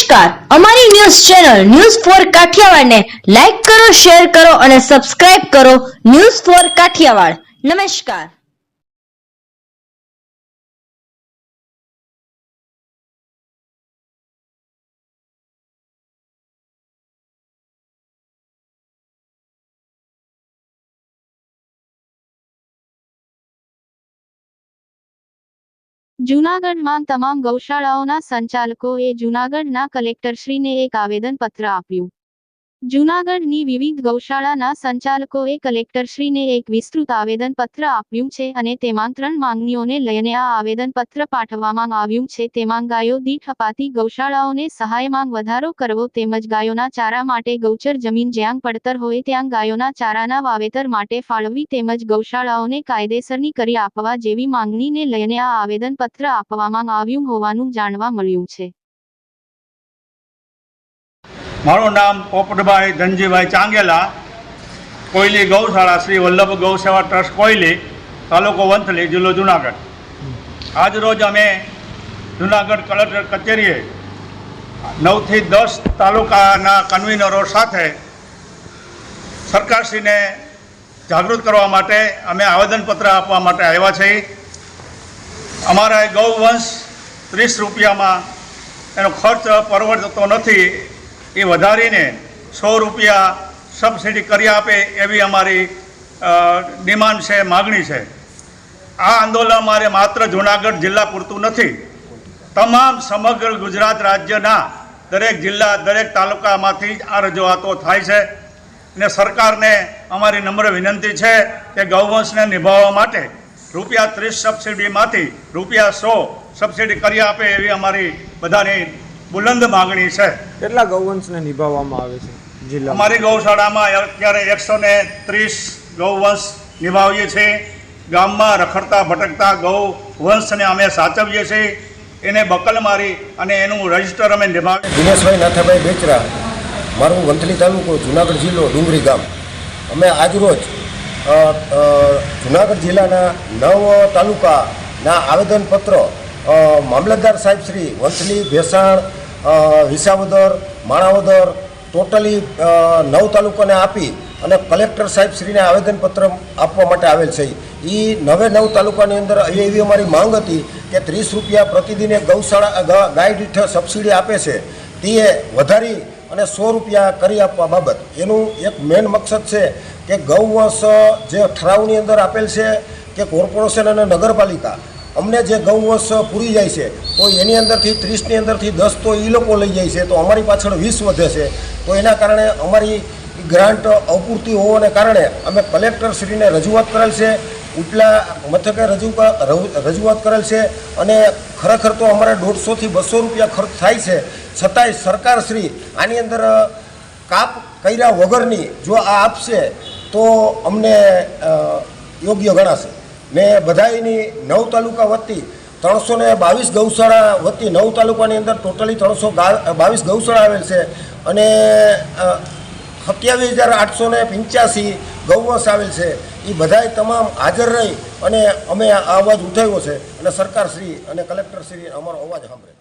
નમસ્કાર, અમારી news channel news for Kathiawad ને લાઈક કરો, શેર કરો અને સબસ્ક્રાઇબ કરો. News for Kathiawad. નમસ્કાર. જૂનાગઢમાં તમામ ગૌશાળાઓના સંચાલકોએ જૂનાગઢના કલેક્ટરશ્રીને એક આવેદનપત્ર આપ્યું. જૂનાગઢની વિવિધ ગૌશાળાના સંચાલકોએ કલેક્ટરશ્રીને એક વિસ્તૃત આવેદનપત્ર આપ્યું છે અને તેમાં 3 માંગણીઓને લઈને આ આવેદનપત્ર પાઠવવામાં આવ્યું છે. તેમાં ગાયો દીઠ અપાતી ગૌશાળાઓને સહાયમાં વધારો કરવો તેમજ ગાયોના ચારા માટે ગૌચર જમીન જ્યાં પડતર હોય ત્યાં ગાયોના ચારાના વાવેતર માટે ફાળવવી તેમજ ગૌશાળાઓને કાયદેસરની કરી આપવા જેવી માંગણીને લઈને આ આવેદનપત્ર આપવામાં આવ્યું હોવાનું જાણવા મળ્યું છે. મારું નામ પોપટભાઈ ધનજીભાઈ ચાંગેલા, કોયલી ગૌશાળા શ્રી વલ્લભ ગૌસેવા ટ્રસ્ટ કોયલી, તાલુકો વંથલી, જિલ્લો જુનાગઢ. આજ રોજ અમે જુનાગઢ કલેક્ટર કચેરીએ 9 થી 10 તાલુકાના કન્વીનરો સાથે સરકારશ્રીને જાગૃત કરવા માટે અમે આવેદનપત્ર આપવા માટે આવ્યા છીએ. અમારા ગૌવંશ 30 રૂપિયામાં એનો ખર્ચ પરવડતો નથી, એ વધારીને 100 રૂપિયા સબસિડી કરી આપે એવી અમારી ડિમાન્ડ છે, માગણી છે. આ આંદોલન અમારે માત્ર જૂનાગઢ જિલ્લા પૂરતું નથી, તમામ સમગ્ર ગુજરાત રાજ્યના દરેક જિલ્લા, દરેક તાલુકામાંથી જ આ રજૂઆતો થાય છે. અને સરકારને અમારી નમ્ર વિનંતી છે કે ગૌવંશને નિભાવવા માટે ₹30 સબસિડીમાંથી ₹100 સબસિડી કરી આપે એવી અમારી બધાની બુલંદ માગણી છે. કેટલા ગૌવંશને નિભાવવામાં આવે છે જિલ્લા? અમારી ગૌશાળામાં અત્યારે 130 ગૌવંશ નિભાવીએ છીએ. ગામમાં રખડતા ભટકતા ગૌવંશને અમે સાચવીએ છીએ, એને બકલ મારી અને એનું રજીસ્ટર અમે નિભાવીએ. દિનેશભાઈ નાથાભાઈ બેચરા, મારું વંથલી તાલુકો, જુનાગઢ જિલ્લો, ડુંગરી ગામ. અમે આજરોજ જુનાગઢ જિલ્લાના 9 તાલુકાના આવેદનપત્ર મામલતદાર સાહેબ શ્રી વંથલી, ભેસાણ, વિસાવદર, માણાવદર, ટોટલી 9 તાલુકાને આપી અને કલેક્ટર સાહેબ શ્રીને આવેદનપત્ર આપવા માટે આવેલ છે. એ 9 તાલુકાની અંદર એવી અમારી માંગ હતી કે 30 રૂપિયા પ્રતિદિન ગૌશાળા ગાય દીઠ સબસિડી આપે છે તે વધારી અને 100 રૂપિયા કરી આપવા બાબત. એનું એક મેઇન મકસદ છે કે ગૌવંશ જે ઠરાવની અંદર આપેલ છે કે કોર્પોરેશન અને નગરપાલિકા અમને જે ગૌવંશ પૂરી જાય છે તો એની અંદરથી 30ની અંદરથી 10 તો એ લોકો લઈ જાય છે, તો અમારી પાછળ 20 વધે છે. તો એના કારણે અમારી ગ્રાન્ટ અપૂરતી હોવાને કારણે અમે કલેક્ટરશ્રીને રજૂઆત કરેલ છે, ઉપલા મથકે રજૂઆત કરેલ છે અને ખરેખર તો અમારે 150 થી 200 રૂપિયા ખર્ચ થાય છે. છતાંય સરકારશ્રી આની અંદર કાપ કર્યા વગરની જો આ આપશે તો અમને યોગ્ય ગણાશે. ને બધાયની 9 તાલુકા વતી 322 ગૌશાળા વતી 9 તાલુકાની અંદર ટોટલી 322 ગૌશાળા આવેલ છે અને 27,885 ગૌવંશ આવેલ છે. એ બધાય તમામ હાજર રહી અને અમે આ અવાજ ઉઠાવ્યો છે અને સરકારશ્રી અને કલેક્ટરશ્રી અમારો અવાજ સાંભળે.